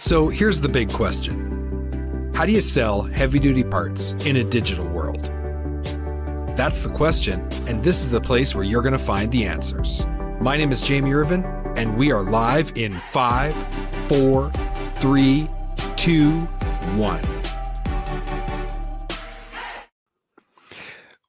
So here's the big question. How do you sell heavy-duty parts in a digital world? That's the question, and this is the place where you're going to find the answers. My name is Jamie Irvin, and we are live in 5, 4, 3, 2, 1.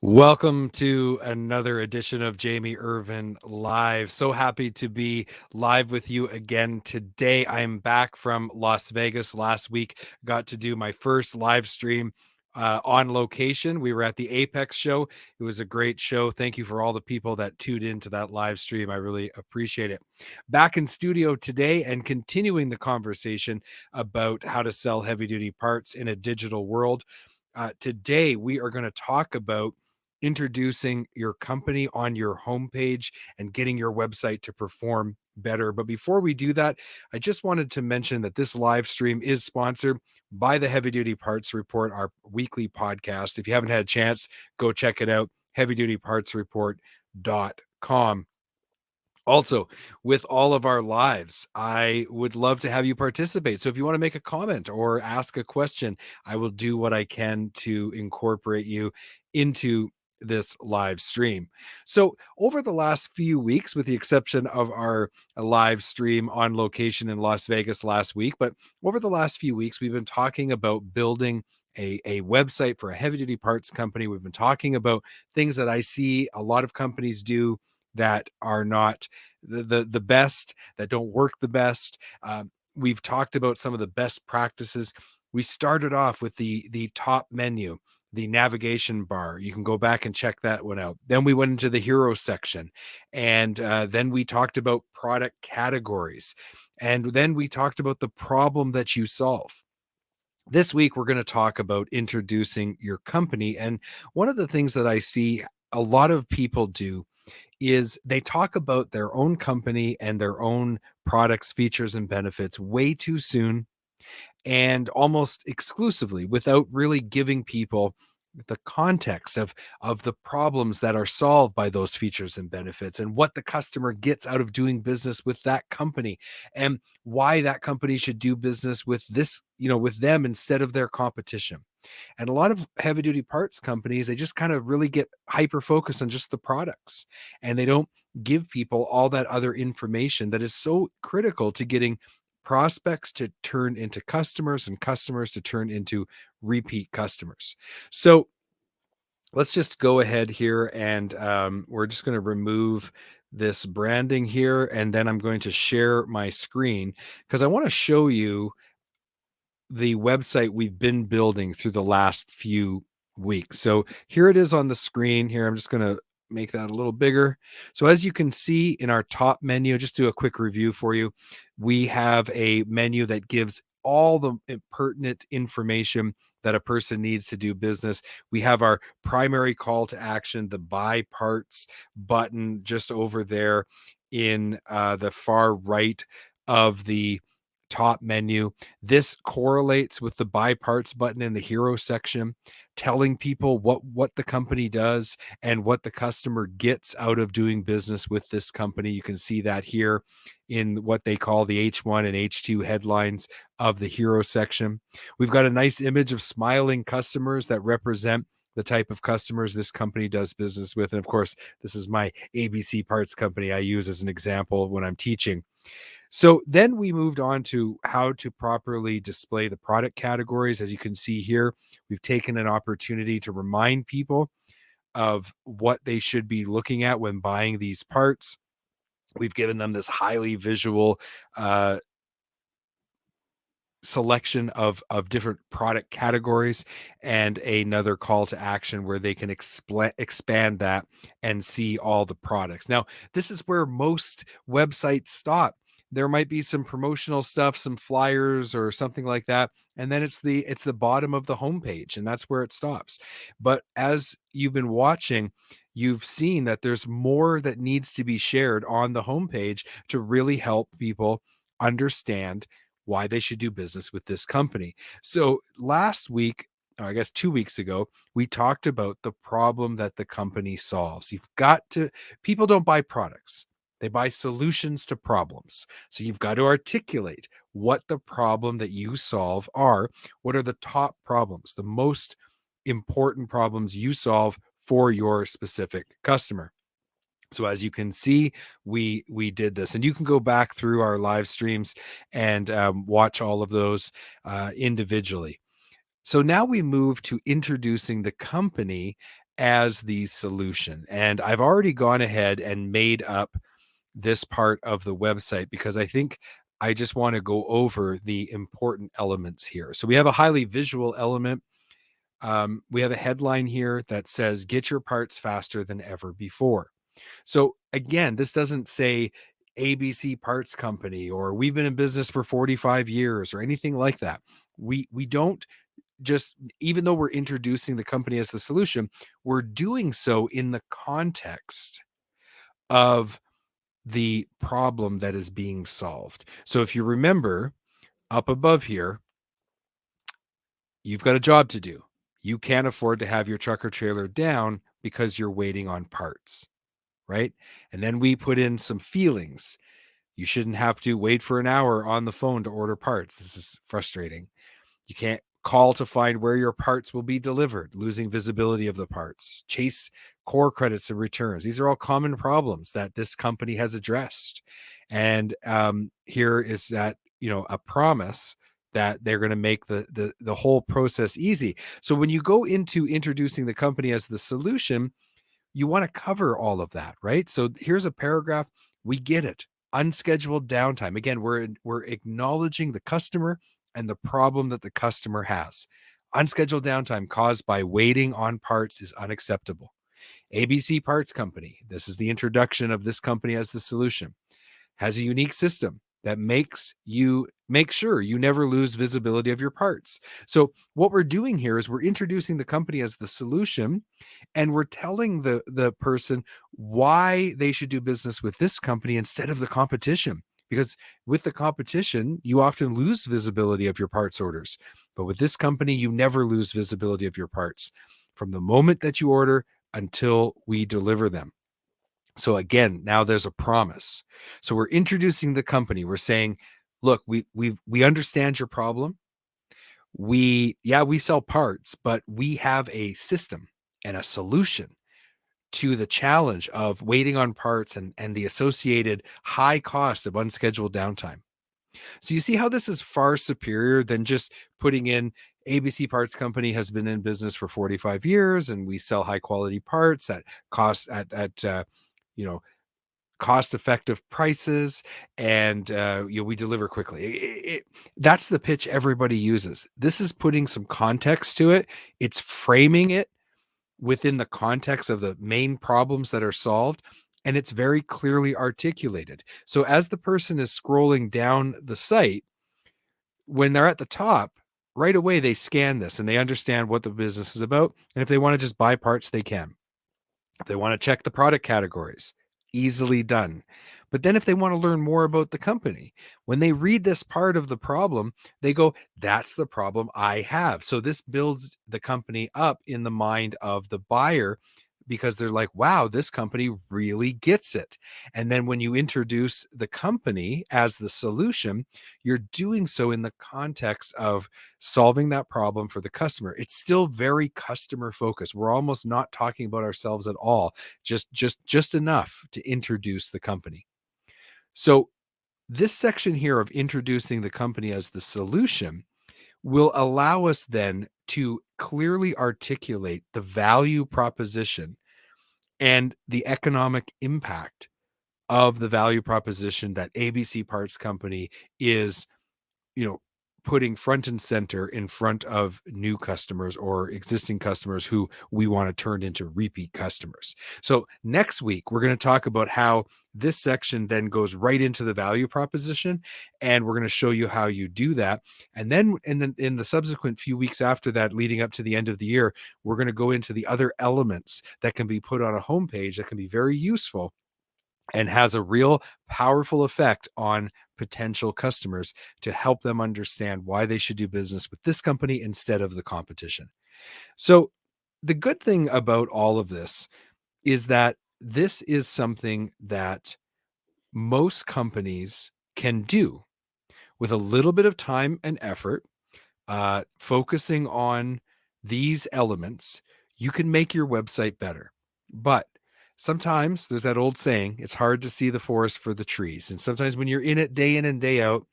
Welcome to another edition of Jamie Irvin Live. So happy to be live with you again today. I'm back from Las Vegas. Last week, got to do my first live stream on location. We were at the Apex show. It was a great show. Thank you for all the people that tuned into that live stream. I really appreciate it. Back in studio today and continuing the conversation about how to sell heavy-duty parts in a digital world. Today, we are going to talk about introducing your company on your homepage and getting your website to perform better. But before we do that, I just wanted to mention that this live stream is sponsored by the Heavy Duty Parts Report, our weekly podcast. If you haven't had a chance, go check it out, heavydutypartsreport.com. Also, with all of our lives, I would love to have you participate. So if you want to make a comment or ask a question, I will do what I can to incorporate you into this live stream. So over the last few weeks, with the exception of our live stream on location in Las Vegas last week, but over the last few weeks, we've been talking about building a website for a heavy duty parts company. We've been talking about things that I see a lot of companies do that are not the best, that don't work the best. We've talked about some of the best practices. We started off with the top menu, the navigation bar. You can go back and check that one out. Then we went into the hero section, and then we talked about product categories, and then we talked about the problem that you solve. This week, we're going to talk about introducing your company. And one of the things that I see a lot of people do is they talk about their own company and their own products, features, and benefits way too soon and almost exclusively without really giving people the context of the problems that are solved by those features and benefits and what the customer gets out of doing business with that company and why that company should do business with with them instead of their competition. And a lot of heavy duty parts companies, they just kind of really get hyper focused on just the products, and they don't give people all that other information that is so critical to getting prospects to turn into customers and customers to turn into repeat customers. So let's just go ahead here, and we're just going to remove this branding here, and then I'm going to share my screen because I want to show you the website we've been building through the last few weeks. So here it is on the screen here. I'm just going to make that a little bigger. So as you can see in our top menu, just do a quick review for you. We have a menu that gives all the pertinent information that a person needs to do business. We have our primary call to action, the buy parts button just over there in the far right of the top menu. This correlates with the buy parts button in the hero section, telling people what the company does and what the customer gets out of doing business with this company. You can see that here in what they call the H1 and H2 headlines of the hero section. We've got a nice image of smiling customers that represent the type of customers this company does business with. And of course, this is my ABC parts company I use as an example when I'm teaching. So then we moved on to how to properly display the product categories. As you can see here, we've taken an opportunity to remind people of what they should be looking at when buying these parts. We've given them this highly visual selection of different product categories and another call to action where they can expand that and see all the products. Now, this is where most websites stop. There might be some promotional stuff, some flyers or something like that, and then it's the bottom of the homepage, and that's where it stops. But as you've been watching, you've seen that there's more that needs to be shared on the homepage to really help people understand why they should do business with this company. So last week, or I guess 2 weeks ago, we talked about the problem that the company solves. People don't buy products. They buy solutions to problems. So you've got to articulate what the problem that you solve are. What are the top problems, the most important problems you solve for your specific customer? So as you can see, we did this, and you can go back through our live streams and watch all of those individually. So now we move to introducing the company as the solution. And I've already gone ahead and made up this part of the website because I think I just want to go over the important elements here. So we have a highly visual element. We have a headline here that says, "Get your parts faster than ever before." So again, this doesn't say ABC Parts Company or we've been in business for 45 years or anything like that. We don't just, even though we're introducing the company as the solution, we're doing so in the context of the problem that is being solved. So if you remember up above here, you've got a job to do. You can't afford to have your truck or trailer down because you're waiting on parts, right? And then we put in some feelings. You shouldn't have to wait for an hour on the phone to order parts. This is frustrating. You can't call to find where your parts will be delivered, losing visibility of the parts, chase core credits and returns. These are all common problems that this company has addressed. And here is that, a promise that they're going to make the whole process easy. So when you go into introducing the company as the solution, you want to cover all of that, right? So here's a paragraph. We get it. Unscheduled downtime. Again, we're acknowledging the customer and the problem that the customer has. Unscheduled downtime caused by waiting on parts is unacceptable. ABC Parts Company. This is the introduction of this company as the solution. Has a unique system that make sure you never lose visibility of your parts. So what we're doing here is we're introducing the company as the solution, and we're telling the person why they should do business with this company instead of the competition. Because with the competition, you often lose visibility of your parts orders. But with this company, you never lose visibility of your parts from the moment that you order until we deliver them. So again, now there's a promise. So we're introducing the company. We're saying, look, we understand your problem. We sell parts, but we have a system and a solution to the challenge of waiting on parts and the associated high cost of unscheduled downtime. So you see how this is far superior than just putting in ABC Parts Company has been in business for 45 years and we sell high quality parts at cost at you know cost effective prices, and we deliver quickly. That's the pitch everybody uses. This is putting some context to it. It's framing it within the context of the main problems that are solved, and it's very clearly articulated. So as the person is scrolling down the site, when they're at the top, right away they scan this and they understand what the business is about, and if they want to just buy parts, they can. If they want to check the product categories, easily done. But then if they want to learn more about the company, when they read this part of the problem, they go, that's the problem I have. So this builds the company up in the mind of the buyer because they're like, wow, this company really gets it. And then when you introduce the company as the solution, you're doing so in the context of solving that problem for the customer. It's still very customer focused. We're almost not talking about ourselves at all, just enough to introduce the company. So this section here of introducing the company as the solution will allow us then to clearly articulate the value proposition and the economic impact of the value proposition that ABC Parts Company is, you know, putting front and center in front of new customers or existing customers who we want to turn into repeat customers. So next week, we're going to talk about how this section then goes right into the value proposition, and we're going to show you how you do that. And then in the subsequent few weeks after that, leading up to the end of the year, we're going to go into the other elements that can be put on a homepage that can be very useful and has a real powerful effect on potential customers to help them understand why they should do business with this company instead of the competition. So the good thing about all of this is that this is something that most companies can do with a little bit of time and effort, focusing on these elements, you can make your website better. But sometimes there's that old saying, it's hard to see the forest for the trees. And sometimes when you're in and day out,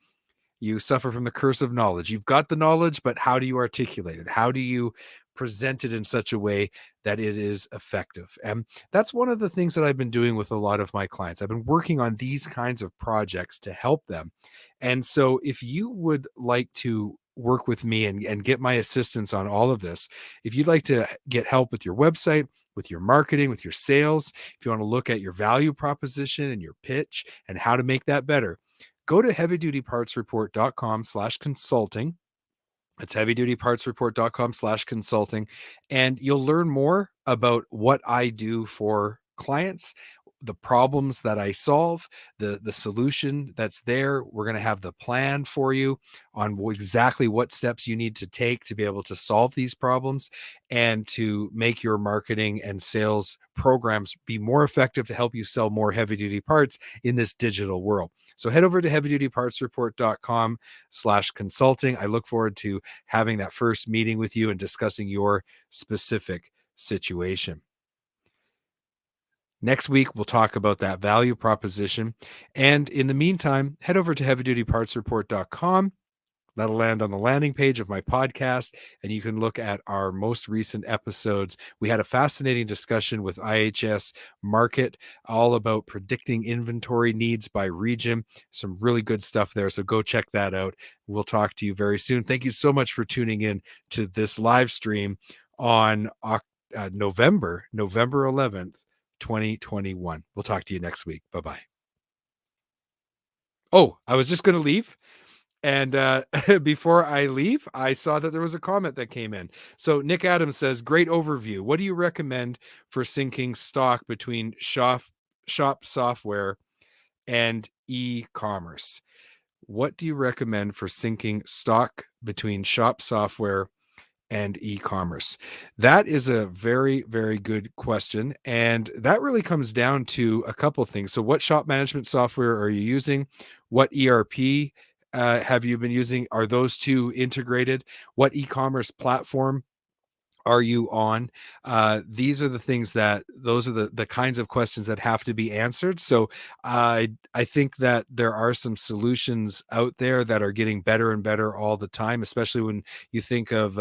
you suffer from the curse of knowledge. You've got the knowledge, but how do you articulate it? How do you present it in such a way that it is effective? And that's one of the things that I've been doing with a lot of my clients. I've been working on these kinds of projects to help them. And so if you would like to work with me and get my assistance on all of this, if you'd like to get help with your website, with your marketing, with your sales, if you want to look at your value proposition and your pitch and how to make that better, go to heavydutypartsreport.com/consulting. That's heavydutypartsreport.com/consulting. And you'll learn more about what I do for clients, the problems that I solve, the solution that's there. We're going to have the plan for you on exactly what steps you need to take to be able to solve these problems and to make your marketing and sales programs be more effective to help you sell more heavy duty parts in this digital world. So head over to heavydutypartsreport.com/consulting. I look forward to having that first meeting with you and discussing your specific situation. Next week, we'll talk about that value proposition. And in the meantime, head over to heavydutypartsreport.com. That'll land on the landing page of my podcast, and you can look at our most recent episodes. We had a fascinating discussion with IHS Markit, all about predicting inventory needs by region. Some really good stuff there. So go check that out. We'll talk to you very soon. Thank you so much for tuning in to this live stream on November 11th, 2021. We'll talk to you next week. Bye-bye. Oh, I was just going to leave. And before I leave, I saw that there was a comment that came in. So Nick Adams says, great overview. What do you recommend for syncing stock between shop software and e-commerce? What do you recommend for syncing stock between shop software and e-commerce? That is a very, very good question. And that really comes down to a couple things. So what shop management software are you using? What ERP have you been using? Are those two integrated? What e-commerce platform are you on? These are the things those are the kinds of questions that have to be answered. So I think that there are some solutions out there that are getting better and better all the time, especially when you think of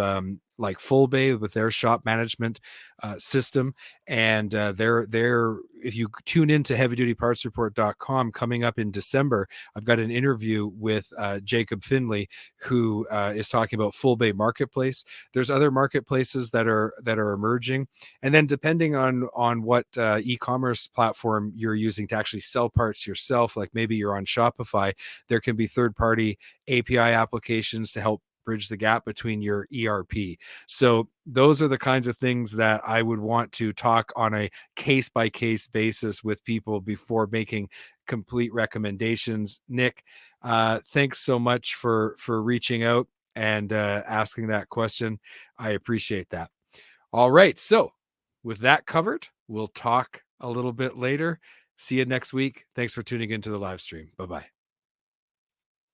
like Fullbay with their shop management system. And they're if you tune into heavydutypartsreport.com coming up in December, I've got an interview with Jacob Finley, who is talking about Fullbay Marketplace. There's other marketplaces that are emerging, and then depending on what e-commerce platform you're using to actually sell parts yourself, like maybe you're on Shopify, there can be third-party API applications to help bridge the gap between your ERP. So those are the kinds of things that I would want to talk on a case by case basis with people before making complete recommendations. Nick, thanks so much for reaching out and asking that question. I appreciate that. All right. So with that covered, we'll talk a little bit later. See you next week. Thanks for tuning into the live stream. Bye-bye.